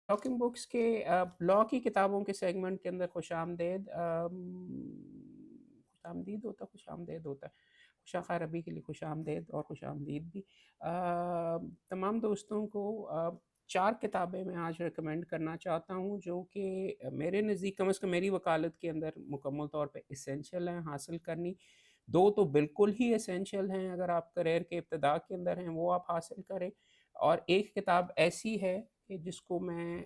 Talking books के law की किताबों के सेगमेंट के अंदर खुशामदीद होता है, खुशामदीद होता है। खुशा रबी के लिए खुशामदीद और खुशामदीद भी। तमाम दोस्तों को 4 किताबें मैं आज रिकमेंड करना चाहता हूँ जो कि मेरे नज़दीक कम से कम मेरी वकालत के अंदर मुकम्मल तौर पे एसेंशियल हैं हासिल करनी। 2 तो बिल्कुल ही एसेंशियल हैं, अगर आप करियर के इब्तिदा के अंदर हैं वो आप हासिल करें, और एक किताब ऐसी है कि जिसको मैं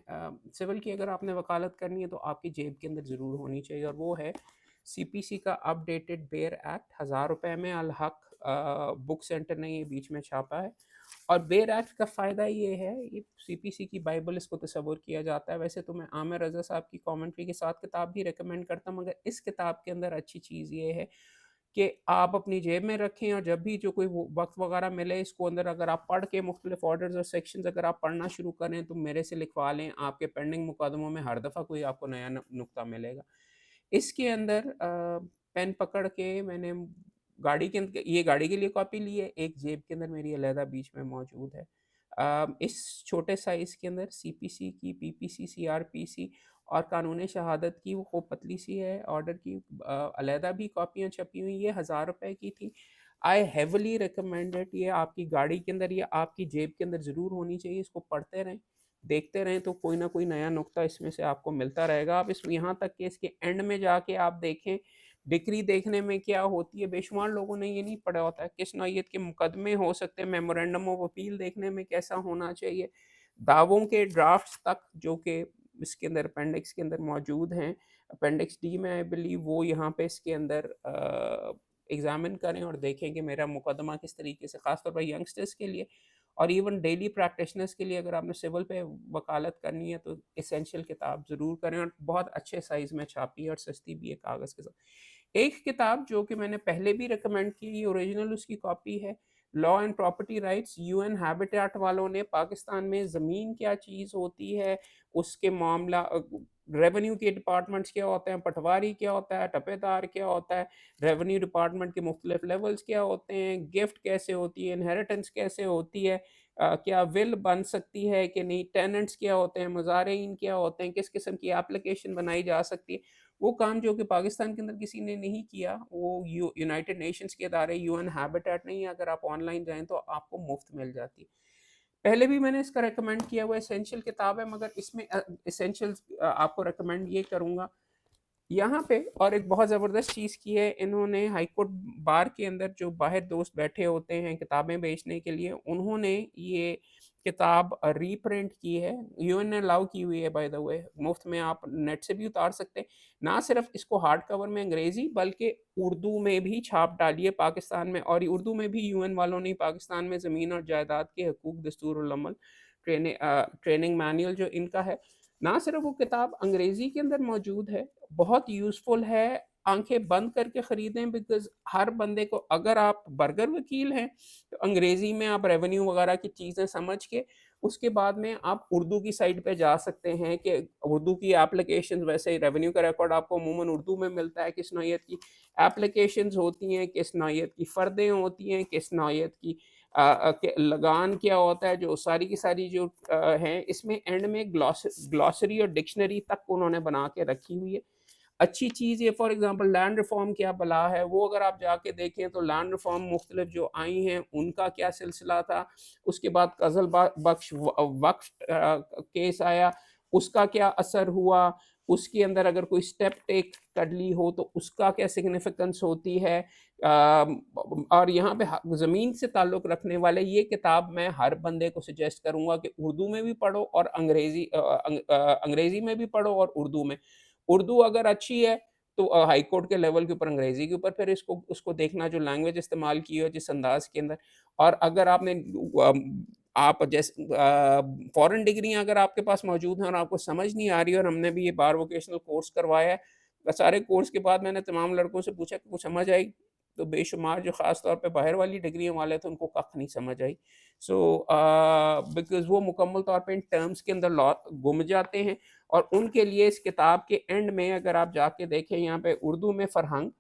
सिविल की अगर आपने वकालत करनी है तो आपकी जेब के अंदर ज़रूर होनी चाहिए, और वो है सीपीसी का अपडेटेड बेयर एक्ट। 1000 रुपये में अल हक बुक सेंटर ने ये बीच में छापा है। और बेयर एक्ट का फ़ायदा ये है, ये सीपीसी की बाइबल इसको तस्वुर किया जाता है। वैसे तो मैं आमिर रज़ा साहब की कमेंट्री के साथ किताब भी रिकमेंड करता हूँ, मगर इस किताब के अंदर अच्छी चीज़ ये है कि आप अपनी जेब में रखें, और जब भी जो कोई वो वक़्त वग़ैरह मिले इसको अंदर अगर आप पढ़ के मुख्तलिफ़ ऑर्डर्स और सेक्शंस अगर आप पढ़ना शुरू करें तो मेरे से लिखवा लें, आपके पेंडिंग मुकदमों में हर दफ़ा कोई आपको नया नुक्ता मिलेगा। इसके अंदर पेन पकड़ के मैंने गाड़ी के ये गाड़ी के लिए कॉपी ली है, एक जेब के अंदर मेरी अलहदा बीच में मौजूद है। इस छोटे साइज़ के अंदर सीपीसी की, पीपीसी, सीआरपीसी और कानून शहादत की वो खूब पतली सी है, ऑर्डर की अलहदा भी कॉपियाँ छपी हुई, ये 1000 रुपए की थी। आई हेविली रिकमेंडेड, ये आपकी गाड़ी के अंदर या आपकी जेब के अंदर ज़रूर होनी चाहिए। इसको पढ़ते रहें, देखते रहें, तो कोई ना कोई नया नुक्ता इसमें से आपको मिलता रहेगा। आप इस यहाँ तक कि इसके एंड में जाके आप देखें, डिक्री देखने में क्या होती है, बेशुमार लोगों ने ये नहीं पढ़ा होता है, किस नौइयत के मुकदमे हो सकते हैं, मेमोरेंडम ऑफ अपील देखने में कैसा होना चाहिए, दावों के ड्राफ्ट्स तक जो कि इसके अंदर अपेंडिक्स के अंदर मौजूद हैं, अपेंडिक्स डी में आई बिलीव, वो यहाँ पे इसके अंदर एग्ज़ामिन करें और देखें कि मेरा मुकदमा किस तरीके से, ख़ास तौर पर यंगस्टर्स के लिए और इवन डेली प्रैक्टिशनर्स के लिए, अगर आपने सिविल पे वकालत करनी है तो एसेंशियल किताब ज़रूर करें, और बहुत अच्छे साइज़ में छापी है और सस्ती भी है कागज़ के साथ। एक किताब जो कि मैंने पहले भी रिकमेंड की, ये ओरिजिनल उसकी कॉपी है, law and property rights. UN habitat वालों ने पाकिस्तान में ज़मीन क्या चीज़ होती है, उसके मामला रेवेन्यू के डिपार्टमेंट्स क्या होते हैं, पटवारी क्या होता है, टपेदार क्या होता है, रेवेन्यू डिपार्टमेंट के मुख्तलिफ लेवल्स क्या होते हैं, गिफ्ट कैसे होती है, इनहेरिटेंस कैसे होती है, क्या विल बन सकती है कि नहीं, टेनेंट्स क्या होते हैं, मुज़ारिन क्या होते हैं, किस किस्म की एप्लीकेशन बनाई जा सकती है। वो काम जो कि पाकिस्तान के अंदर किसी ने नहीं किया, वो यूनाइटेड नेशंस के इदारे यूएन हैबिटेट नहीं, अगर आप ऑनलाइन जाएँ तो आपको मुफ्त मिल जाती है। पहले भी मैंने इसका रिकमेंड किया हुआ एसेंशियल किताब है, मगर इसमें एसेंशियल्स आपको रिकमेंड ये करूँगा यहाँ पे। और एक बहुत ज़बरदस्त चीज़ की है इन्होंने, हाई कोर्ट बार के अंदर जो बाहर दोस्त बैठे होते हैं किताबें बेचने के लिए, उन्होंने ये किताब रीप्रिंट की है। यूएन ने अलाउ की हुई है बाय द वे, मुफ्त में आप नेट से भी उतार सकते हैं। ना सिर्फ इसको हार्ड कवर में अंग्रेज़ी बल्कि उर्दू में भी छाप डाली है पाकिस्तान में, और उर्दू में भी यूएन वालों ने पाकिस्तान में ज़मीन और जायदाद के हकूक़, दस्तूर और अमल, ट्रेनिंग मैनुअल जो इनका है, ना सिर्फ वो किताब अंग्रेज़ी के अंदर मौजूद है, बहुत यूज़फुल है, आँखें बंद करके ख़रीदें, बिकॉज़ हर बंदे को, अगर आप बर्गर वकील हैं, तो अंग्रेज़ी में आप रेवेन्यू वग़ैरह की चीज़ें समझ के, उसके बाद में आप उर्दू की साइट पे जा सकते हैं कि उर्दू की एप्लीकेशंस, वैसे रेवेन्यू का रिकॉर्ड आपको अमूमन उर्दू में मिलता है, किस नौइयत की एप्लीकेशंस होती हैं, किस नौइयत की फ़र्दें होती हैं, किस नौइयत की के लगान क्या होता है, जो सारी की सारी जो हैं, इसमें एंड में ग्लॉसरी और डिक्शनरी तक उन्होंने बना के रखी हुई है। अच्छी चीज़ ये, फॉर एग्ज़ाम्पल लैंड रिफ़ॉर्म क्या बला है, वो अगर आप जाके देखें तो लैंड रिफ़ॉर्म मुख्तलिफ जो आई हैं, उनका क्या सिलसिला था। उसके बाद कज़ल बख्श वक़्फ़ केस आया, उसका क्या असर हुआ, उसके अंदर अगर कोई स्टेप टेक कर ली हो तो उसका क्या सिग्निफ़िकेंस होती है। और यहाँ पे ज़मीन से ताल्लुक़ रखने वाले ये किताब मैं हर बंदे को सजेस्ट करूँगा कि उर्दू में भी पढ़ो और अंग्रेज़ी में भी पढ़ो और उर्दू में। उर्दू अगर अच्छी है तो हाई कोर्ट के लेवल के ऊपर अंग्रेज़ी के ऊपर फिर इसको उसको देखना जो लैंग्वेज इस्तेमाल की हो जिस अंदाज़ के अंदर। और अगर आपने आप जैसे फ़ॉरेन डिग्रियाँ अगर आपके पास मौजूद हैं और आपको समझ नहीं आ रही है, और हमने भी ये बार वोकेशनल कोर्स करवाया है, सारे कोर्स के बाद मैंने तमाम लड़कों से पूछा कि कुछ समझ आई? तो बेशुमार जो ख़ास तौर पे बाहर वाली डिग्रियाँ वाले थे उनको कख नहीं समझ आई। सो बिकॉज़ वो मुकम्मल तौर पे इन टर्म्स के अंदर लॉ गुम जाते हैं, और उनके लिए इस किताब के एंड में अगर आप जाके देखें, यहाँ पे उर्दू में फ़रहंग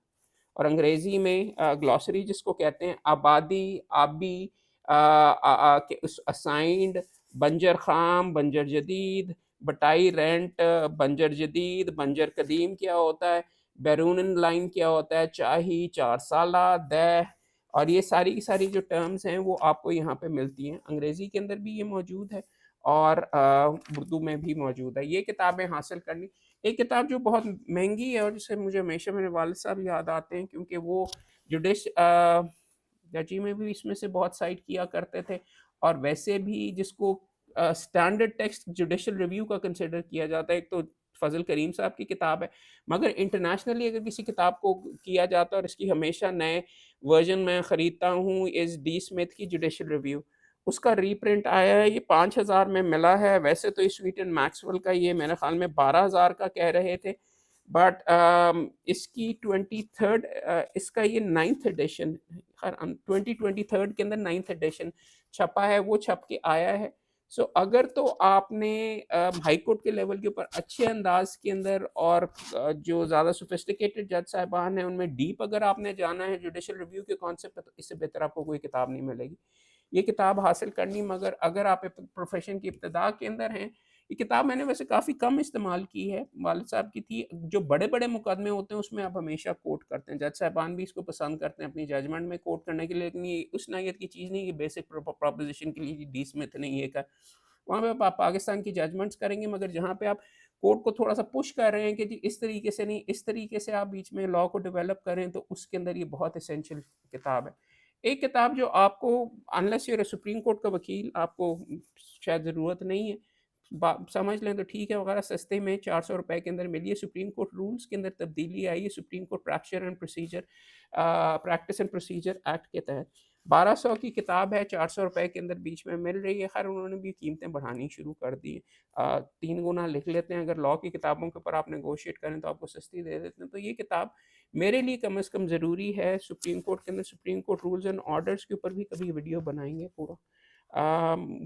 और अंग्रेज़ी में ग्लॉसरी जिसको कहते हैं, आबादी, आबी, के उस असाइन्ड, बंजर ख़ाम, बंजर जदीद, बटाई रेंट, बंजर जदीद, बंजर कदीम क्या होता है, बैरून लाइन क्या होता है, चाही, 4 साला, दैह, और ये सारी की सारी जो टर्म्स हैं वो आपको यहाँ पे मिलती हैं। अंग्रेज़ी के अंदर भी ये मौजूद है और उर्दू में भी मौजूद है। ये किताबें हासिल करनी, एक किताब जो बहुत महंगी है और जिसे मुझे हमेशा मेरे वालिद साहब याद आते हैं, क्योंकि वो जुडिश जजी में भी इसमें से बहुत साइट किया करते थे, और वैसे भी जिसको स्टैंडर्ड टेक्स्ट जुडिशल रिव्यू का कंसिडर किया जाता है। एक तो फजल करीम साहब की किताब है, मगर इंटरनेशनली अगर किसी किताब को किया जाता है और इसकी हमेशा नए वर्जन मैं ख़रीदता हूँ, इज़ डी स्मिथ की जुडिशल रिव्यू। उसका रीप्रिंट आया है, ये 5,000 में मिला है। वैसे तो स्वीटन मैक्सवेल का ये मेरे ख़्याल में 12,000 का कह रहे थे, बट इसकी 23rd इसका ये 9th एडिशन, खैर 2023 के अंदर 9th एडिशन छपा है, वो छप के आया है। सो अगर तो आपने हाई कोर्ट के लेवल के ऊपर अच्छे अंदाज के अंदर और जो ज़्यादा सोफिस्टिकेटेड जज साहिबान हैं उनमें डीप अगर आपने जाना है जुडिशल रिव्यू के कॉन्सेप्ट पे, तो इससे बेहतर आपको कोई किताब नहीं मिलेगी ये किताब हासिल करनी। मगर अगर आप प्रोफेशन की इब्तदा के अंदर हैं, ये किताब मैंने वैसे काफ़ी कम इस्तेमाल की है, वालिद साहब की थी। जो बड़े-बड़े मुकदमे होते हैं उसमें आप हमेशा कोट करते हैं, जज साहिबान भी इसको पसंद करते हैं अपनी जजमेंट में कोट करने के लिए, लेकिन ये उस नौइयत की चीज़ नहीं कि बेसिक प्रोपोज़िशन के लिए डी स्मिथ ने ये कहा। वहाँ पे आप पाकिस्तान की जजमेंट्स करेंगे, मगर जहाँ पे आप कोर्ट को थोड़ा-सा पुश कर रहे हैं कि जी इस तरीके से नहीं, इस तरीके से आप बीच में लॉ को डेवलप करें, तो उसके अंदर ये बहुत एसेंशियल किताब है। एक किताब जो आपको, unless you are a supreme court का वकील, आपको शायद ज़रूरत नहीं है, समझ लें तो ठीक है, वगैरह सस्ते में 400 रुपए के अंदर मिली है। सुप्रीम कोर्ट रूल्स के अंदर तब्दीली आई है, supreme court practice and procedure act के तहत 1200 की किताब है, 400 रुपए के अंदर बीच में मिल रही है। खैर उन्होंने भी कीमतें बढ़ानी शुरू कर दी हैं, 3 गुना लिख लेते हैं। अगर लॉ की किताबों के ऊपर आप नेगोशिएट करें तो आपको सस्ती दे देते हैं। तो ये किताब मेरे लिए कम से कम ज़रूरी है। सुप्रीम कोर्ट के अंदर supreme court rules and orders के ऊपर भी कभी वीडियो बनाएंगे पूरा।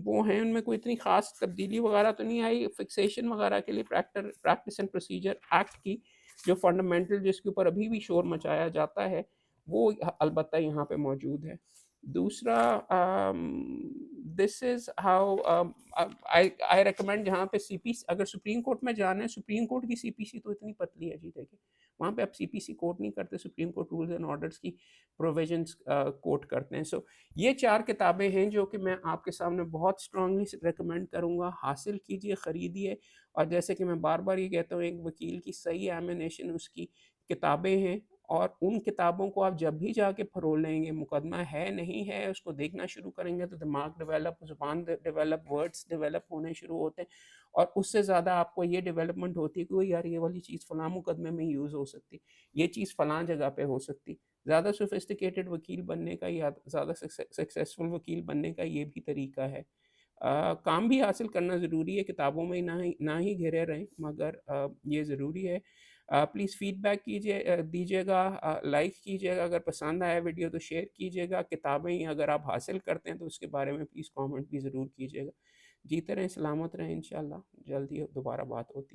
वो हैं, उनमें कोई इतनी ख़ास तब्दीली वगैरह तो नहीं आई। फिक्सेशन वगैरह के लिए प्रैक्टिस एंड प्रोसीजर एक्ट की जो फंडामेंटल, जिसके ऊपर अभी भी शोर मचाया जाता है, वो अलबत्ता यहाँ पे मौजूद है। दूसरा, this is how I recommend, जहाँ पे सीपीसी, अगर सुप्रीम कोर्ट में जाना है, सुप्रीम कोर्ट की सीपीसी तो इतनी पतली है जी, देखिए वहाँ पे आप सीपीसी कोट नहीं करते, supreme court rules and orders की प्रोविजंस कोट करते हैं। सो ये 4 किताबें हैं जो कि मैं आपके सामने बहुत स्ट्रांगली रिकमेंड करूँगा, हासिल कीजिए, ख़रीदिए। और जैसे कि मैं बार-बार ये कहता हूँ, एक वकील की सही एमिनेशन उसकी किताबें हैं, और उन किताबों को आप जब भी जाके फरोल लेंगे, मुकदमा है नहीं है, उसको देखना शुरू करेंगे, तो दिमाग डेवलप, ज़ुबान डेवलप, वर्ड्स डेवलप होने शुरू होते हैं, और उससे ज़्यादा आपको ये डेवलपमेंट होती है कि वो यार ये वाली चीज़ फ़लाँ मुकदमे में यूज़ हो सकती, ये चीज़ फ़लाँ जगह पे हो सकती। ज़्यादा सोफिस्टिकेटेड वकील बनने का या ज़्यादा सक्सेसफुल वकील बनने का ये भी तरीका है। काम भी हासिल करना ज़रूरी है, किताबों में ना ही घिरे रहें, मगर ये ज़रूरी है। प्लीज़ फ़ीडबैक दीजिएगा, लाइक कीजिएगा, अगर पसंद आया वीडियो तो शेयर कीजिएगा। किताबें अगर आप हासिल करते हैं तो उसके बारे में प्लीज़ कमेंट भी ज़रूर कीजिएगा। जीते रहें, सलामत रहें, इंशाअल्लाह जल्द ही दोबारा बात होती है।